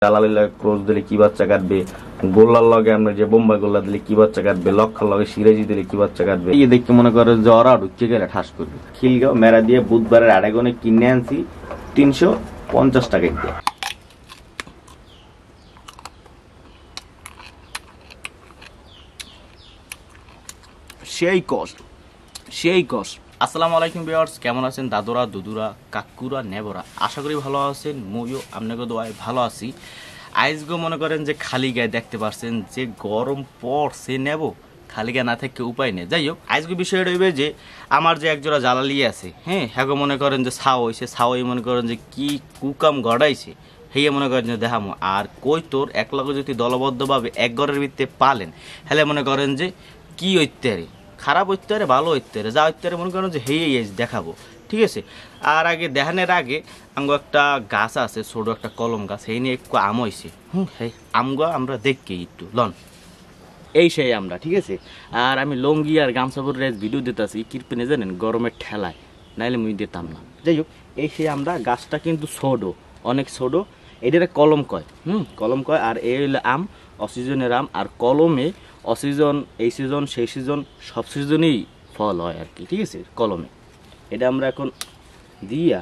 জালালির লগে ক্রস দিলে কি বাচ্চা কাটবে, গোল্লার লগে আমরা যে বোম্বাই গোল্লা দিলে কি বাচ্চা কাটবে, লক্ষার লগে সিরাজি দিলে কি বাচ্চা কাটবে, এই দেখে মনে করে যে ওরা ঢুকে গেলে ঠাস করবে। খিলগাঁও মেরা দিয়ে বুধবারের আড়াইগনে কিনে আনছি 350 টাকা দিয়ে। সেই কস। আসসালামু আলাইকুম ভিউয়ার্স, কেমন আছেন দাদুরা, দুদুরা, কাকুরা, নেবরা? আশা করি ভালো আছেন। মইও আপনাকে দোয়ায় ভালো আছি। আইজগো মনে করেন যে খালি গায়ে দেখতে পাচ্ছেন যে গরম পড়ছে, নেব খালি গায়ে না থেকে উপায় নেই। যাই হোক, আইজগো বিষয় রইবে যে আমার যে একজোড়া জ্বালালি আছে, হ্যাঁ মনে করেন যে ছাও হয়েছে, ছাওই মনে করেন যে কি কুকাম গড়াইছে, হেয়ে মনে করেন যে দেখামো। আর কই তোর এক লগে যদি দলবদ্ধভাবে এক ঘরের ভিত্তিতে পালেন, হেলে মনে করেন যে কি ঐত্যারে খারাপ ঐত্যারে ভালো ঐত্যারে যা ঐত্যারে মনে করেন যে হেয়ে দেখাবো, ঠিক আছে। আর আগে দেখানোর আগে আমগো একটা গাছ আছে, ছোট একটা কলম গাছ, এই নিয়ে একটু আম হয়েছে। হ্যাঁ আমগো আমরা দেখি একটু লন, এই সেই আমরা, ঠিক আছে। আর আমি লঙ্গি আর গামছা পরে ভিডিও দিতেছি কিরপিনে জানেন, গরমের ঠেলায়, নাইলে মুই দিতাম না। যাই হোক, এই সেই আমরা, গাছটা কিন্তু ছোট, অনেক ছোট, এটারে কলম কয়, কলম কয়। আর এই হইলে আম, অসিজনের আম। আর কলমে অসিজন, এই সিজন সেই সিজন সব সিজনেই ফল হয় আর কি, ঠিক আছে। কলমে এটা আমরা এখন দিয়া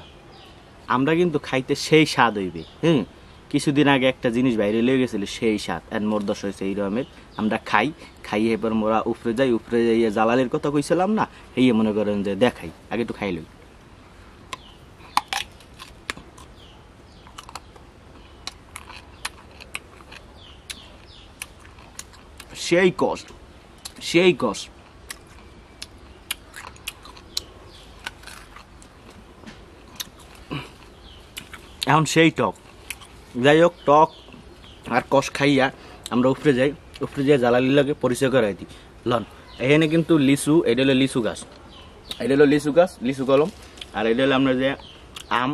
আমরা কিন্তু খাইতে সেই স্বাদ হইবে। কিছুদিন আগে একটা জিনিস বাইরে লেগে গেছিল, সেই স্বাদ এর মর্দশ হয়েছে এই রকমের। আমরা খাইয়ে এবার মোরা উপরে যাইয়া জালালের কথা কইছিলাম না, এই মনে করেন যে দেখাই, আগে একটু খাই লই। সেই কস এখন সেই টক। যাই হোক, টক আর কষ খাইয়া আমরা উপরে যাই জ্বালালির লাগে পরিচয় করাই দিই। লন, এখানে কিন্তু লিচু, এটা হলো লিচু গাছ, লিচু কলম। আর এটা হলো আমরা যে আম,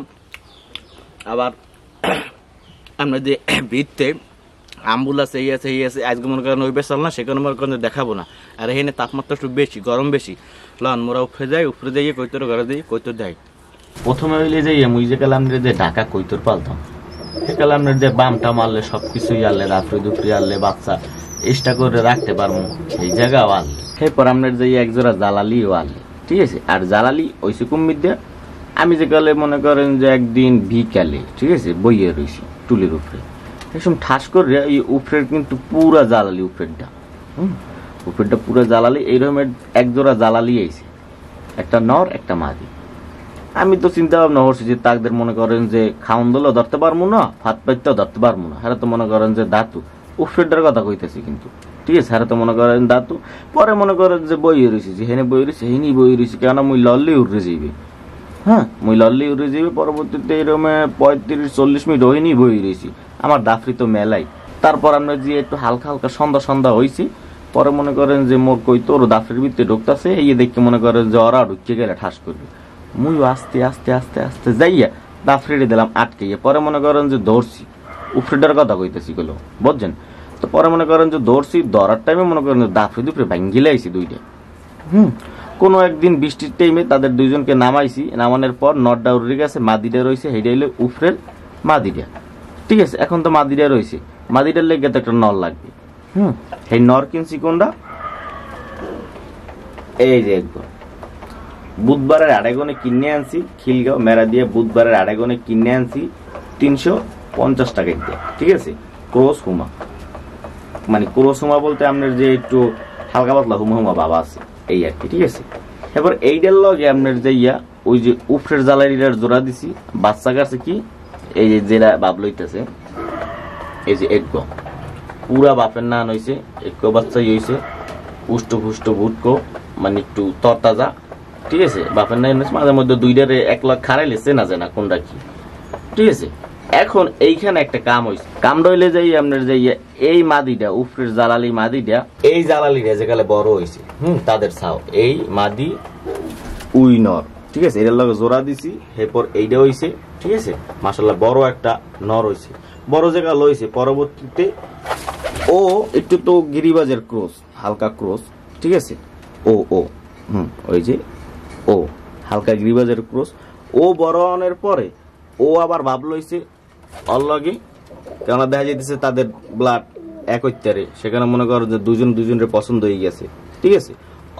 আবার আমরা যে বৃত্তে আমবুল আছে, এই আছে আজকে মনে করেন ওই বেসাল না, সেখানে মনে করেন দেখাবো না। আর এখানে তাপমাত্রা একটু বেশি, গরম বেশি। লন, মোরা উপরে যাই কৈতর ঘরে দিই, কৈতর দেয়। প্রথমে হইলে যে মুই যে কালাম যে ঢাকা কৈতর পালতাম, সে কালামের যে বামটা মারলে সবকিছুই আনলে, রাত্রি দুপুরি আনলে, বাচ্চা এক্সট্রা করে রাখতে পারবো সেই জায়গাও আনলে। এরপর আপনার যে একজোড়া জ্বালালিও আনলে, ঠিক আছে। আর জ্বালালি ওইসে কুম্মির দিয়ে আমি যে কালে মনে করেন যে একদিন বিকালে, ঠিক আছে, বইয়ে রয়েছি টুলির উপরে, এরকম ঠাস করে এই উপরের কিন্তু পুরা জ্বালালি, উপরেরটা পুরা জ্বালালি। এইরকমের একজোড়া জ্বালালি আইছে, একটা নর একটা মাদি। আমি তো চিন্তা ভাবনা করছি যে তাদের মনে করেন যে খাওন দলেও ধরতে পারবো না, ভাত পাইতেও ধরতে পারবো না। হ্যাঁ তো মনে করেন যে দাতু উপরেরটার কথা কইতেছি কিন্তু, ঠিক আছে। হ্যাঁ তো মনে করেন দাতু, পরে মনে করেন যে বইয়ে রয়েছি, যে হেনে বই রয়েছে হেনি বই রয়েছি, কেন মুই লল্লি উড়ে যাইবে, মুই লল্লি উড়ে যাইবে। পরবর্তীতে এরকম 35-40 মিনিট হয়নি বই রয়েছি, আমার দাফরি তো মেলাই। তারপর আমরা যে একটু হালকা সন্ধ্যা হয়েছি, পরে মনে করেন যে মোর কই তোর দাফরির ভিতরে ঢুকতেছে, এই দেখে মনে করেন যে ওরা ঢুকে গেলে ঠাস করবে। মুই আস্তে যাইয়া দাফরিরে দিলাম আটকাইয়া। পরে মনে করেন যে ধরছি, উপরেটার কথা কইতেছি গুলো, বুঝছেন তো। পরে মনে করেন যে ধরছি, ধরার টাইমে মনে করেন দাফরি দুপুরে ভাঙ্গিলে আইছি দুইটা। কোনো একদিন বৃষ্টির টাইমে তাদের দুইজনকে নামাইছি, নামানোর পর নটটা উড়ে গেছে, মাদিটা রয়েছে, হেডে হইলে উপরের মাদিটা, ঠিক আছে। এখন তো মাদিটা রয়েছে, মাদিটার লেগে তো একটা নর লাগবে। সেই নর কিনছি কোনটা, এই যে একবার বুধবারের আড়াইগনে কিনে আনছি, খিলগাঁও মেরা দিয়ে বুধবারের আড়াইগনে কিনে আনছি 350 টাকা দিয়ে, ঠিক আছে। ক্রস হুমা, মানে ক্রস হুমা বলতে আপনার যে একটু হালকা পাতলা হুমা বাবা আছে, এই আর কি, ঠিক আছে। এবার এইটার লগে আপনার যে ওই যে উপরের জ্বালারিটার জোড়া দিছি, বাচ্চা কাছে কি এই যে যেটা বাপ লইতেছে, এই যে এক পুরা বাপের নান হয়েছে, এক বাচ্চাই হয়েছে, উষ্ট ভুটকো, মানে একটু তরতাজা, ঠিক আছে। বাপের নাই মাঝে মধ্যে দুইটারে 1 লাখ খারাইলে চেনা যায় না কোনটা কি, ঠিক আছে। এখন এইখানে একটা কাম হয়েছে, কাম রইলে যাই আপনার যে এই মাদিটা, উপরের জ্বালালি মাদিটা, এই জ্বালালিটা যেখানে বড় হয়েছে, তাদের ছাও, এই মাদি উই নর, ঠিক আছে। এটার লগে জোড়া দিছি, এরপর এইটা হয়েছে, ঠিক আছে। মাশাআল্লাহ বড় একটা নর হয়েছে, বড় জায়গা লইছে। পরবর্তীতে ও একটু তো গিরিবাজের ক্রস, হালকা ক্রস, ঠিক আছে। ও ওই যে ও হালকা গিরিবাজের ক্রস। ও বড় অনের পরে ও আবার ভাবলো হইছে ওর লগে কেননা দেখা যাইতেছে তাদের ব্লাড এক হইতারে, সেখানে মনে করো যে দুজন দুজনের পছন্দ হয়ে গেছে, ঠিক আছে,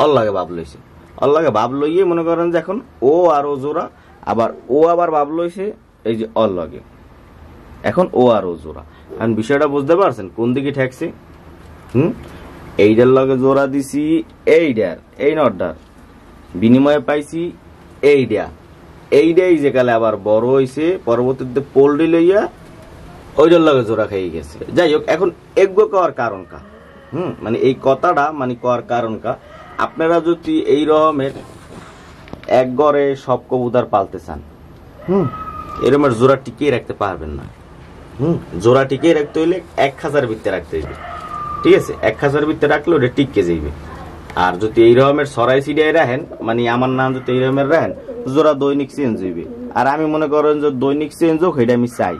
অল্লাগে ভাব লইছে, অল্লাগে ভাব লইয়ে মনে করেন যে এখন ও আর ও জোড়া, আবার ও আবার ভাব লইছে এই যে অল্লাগে, এখন ও আর ও জোড়া। এখন বিষয়টা বুঝতে পারছেন কোন দিকে ঠেকছে? এইটার লগে জোড়া দিছি এইটার, এই নটটার বিনিময়ে পাইছি এইটাই যে কালে আবার বড় হইছে, পরবর্তীতে পোল্ট্রি লইয়া ওইটার লগে জোড়া খাই গেছে। যাই হোক, এখন এগ্য কওয়ার কারণ কা, মানে এই কথাটা মানে কওয়ার কারণ কা, আপনারা যদি এই রকমের এক গড়ে সব কবুতর পালতে চান, এরকমের জোড়া টিকিয়ে রাখতে পারবেন না। জোড়া টিকিয়ে রাখতে হইলে 1000 ভিতরে রাখতে হইবে, ঠিক আছে, 1000 ভিতরে রাখলে ওটা টিকে যাইবে। আর যদি এই রকমের সরাই সিডিয়াই রাখেন, মানে আমার নাম যদি এই রকমের রাখেন, জোড়া দৈনিক চেঞ্জ হইবে। আর আমি মনে করেন যে দৈনিক চেঞ্জ হোক, এটা আমি চাই,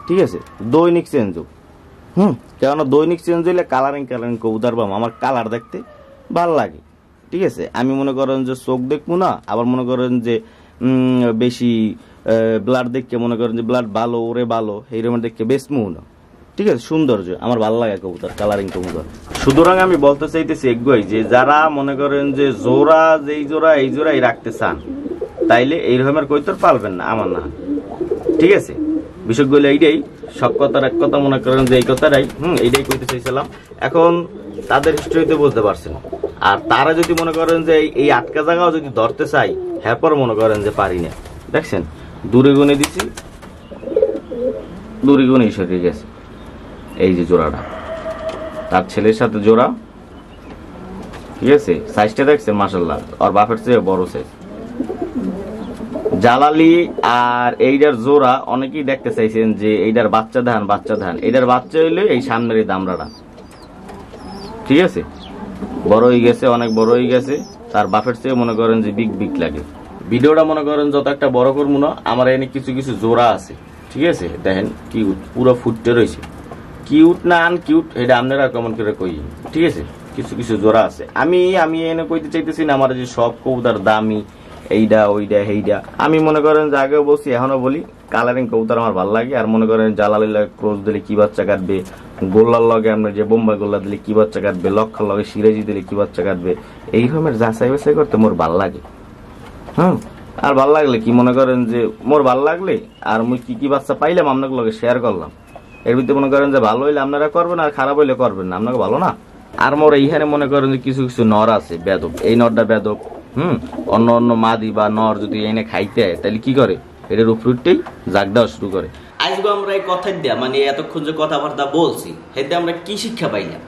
ঠিক আছে, দৈনিক চেঞ্জ হোক। কেননা দৈনিক চেঞ্জ হইলে কালারিং কবুতর পাম, আমার কালার দেখতে ভাল লাগে, ঠিক আছে। আমি মনে করেন যে চোখ দেখবো না, আবার মনে করেন যে বেশি ব্লাড দেখকে মনে করেন যে ব্লাড ভালো ওরে ভালো এইরকম দেখকে বেশমু না, ঠিক আছে, সৌন্দর্য আমার ভালো লাগে কবুতর, কালারিং কবুতর। সুতরাং আমি বলতে চাইতেছি এগুলোই যে যারা মনে করেন যে জোড়া যেই জোড়া এই জোড়াই রাখতে চান, তাইলে এই রকমের কবুতর পালবেন না, আমার না, ঠিক আছে। বিষয়গুলো এইটাই, সব কথার এক কথা মনে করেন যে এই কথাটাই এইটাই কইতে চাইছিলাম। এখন তাদের হিস্ট্রিতে বুঝতে পারছেন। আর তারা যদি মনে করেন যে এই আটকা জায়গাও যদি ধরতে চাই, হ্যাঁ পর মনে করেন যে পারি না। দেখছেন দূরে গুনে দিছি, দূরে গুনেই সরিয়ে গেছে। এই যে জোড়াটা তার ছেলের সাথে জোড়া, ঠিক আছে, সাইজটা দেখছেন মাশাআল্লাহ, আর বাপের চেয়ে বড় সাইজ। জালালি আর এইটার জোড়া অনেকেই দেখতে চাইছেন যে এইটার বাচ্চা ধান, এইটার বাচ্চা হইলে এই সামনের এই দামড়াটা, ঠিক আছে, বড় হয়ে গেছে, অনেক বড় হয়ে গেছে, তার বাপের চেয়ে মনে করেন যে বিগ লাগে। ভিডিওটা মনে করেন যত একটা বড় করবো না, আমার এনে কিছু কিছু জোড়া আছে, ঠিক আছে, দেখেন কিউট, পুরো ফুটতে রয়েছে, কিউট না আনকিউট এটা আপনারা কেমন করে কই, ঠিক আছে, কিছু কিছু জোড়া আছে। আমি এনে কইতে চাইতেছি না আমার যে সব কবুতর দামি এইটা ওইটা হেইটা, আমি মনে করেন যে আগেও বলছি এখনো বলি, কালারিং কবুতর আমার ভালো লাগে। আর মনে করেন জালালি লাগে ক্রোজ দিলে কি বাচ্চা কাটবে, গোল্লার লগে আপনার যে বোম্বাই গোল্লা দিলে কি বাচ্চা কাটবে, লক্ষার লগে সিরাজি দিলে কি বাচ্চা কাটবে, এই রকমের যাচাই বাছাই করতে মোর ভাল লাগে। আর ভাল লাগলে কি মনে করেন যে মোর ভাল লাগলে আর মুই কি বাচ্চা পাইলাম আপনাকে লগে শেয়ার করলাম, এর ভিতরে মনে করেন যে ভালো হইলে আপনারা করবেন, আর খারাপ হইলে করবেন না, আপনাকে ভালো না। আর মোর এইখানে মনে করেন যে কিছু কিছু নর আছে বেদব, এই নরটা বেদব, অন্য মাদি বা নর যদি এনে খাইতে হয় তাহলে কি করে, এটার উপরটাই জাগ দেওয়া শুরু করে। আজকে আমরা এই কথা দিয়া মানে এতক্ষণ যে কথাবার্তা বলছি এতে আমরা কি শিক্ষা পাইলাম?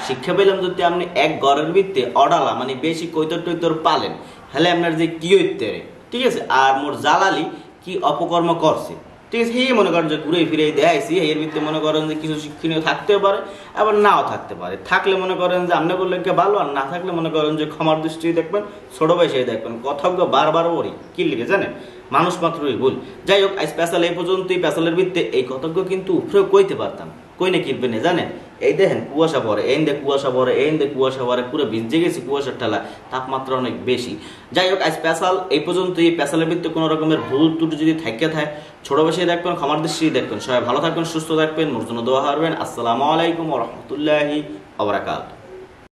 শিক্ষা পাইলাম যদি আপনি এক ঘরের ভিত্তে অডালা মানে বেশি কৈতর টৈতর পালেন, হলে আপনার যে কি হইতে, ঠিক আছে। আর মোর জালালি কি অপকর্ম করছে, ঠিক আছে, এই মনে করেন যে ঘুরে ফিরে দেখাইছি, এর ভিত্তিতে মনে করেন যে কিছু শিক্ষণীয় থাকতেও পারে, আবার নাও থাকতে পারে। থাকলে মনে করেন যে আপনি বললে ভালো, আর না থাকলে মনে করেন যে ক্ষমার দৃষ্টি দেখবেন, ছোট বয়সে দেখবেন। কথাগুলো বারবার ওরই কি লিখে জানেন, মানুষ মাত্রই ভুল। যাই হোক, স্পেশাল এই পর্যন্তই। স্পেশালের ভিত্তিতে এই কথাগুলো কিন্তু উপরেও কইতে পারতাম, কই না কিনবে না জানেন। এই দেখেন কুয়াশা পড়ে, এই দে কুয়াশা পড়ে, এই দে কুয়াশা পড়ে, পুরো ভিজে গেছি কুয়াশার ঠেলা, তাপমাত্রা অনেক বেশি। যাই হোক, স্পেশাল এই পর্যন্তই। স্পেশালের ভিত্তিতে কোনো রকমের ভুল ত্রুটি যদি থাকে থাকে, ছোট বয়সে দেখবেন, ক্ষমার দৃষ্টি দেখবেন। সবাই ভালো থাকবেন, সুস্থ থাকবেন, মোর জন্য দোয়া করবেন। আসসালামু আলাইকুম ওয়া রাহমাতুল্লাহি ওয়া বারাকাতুহু।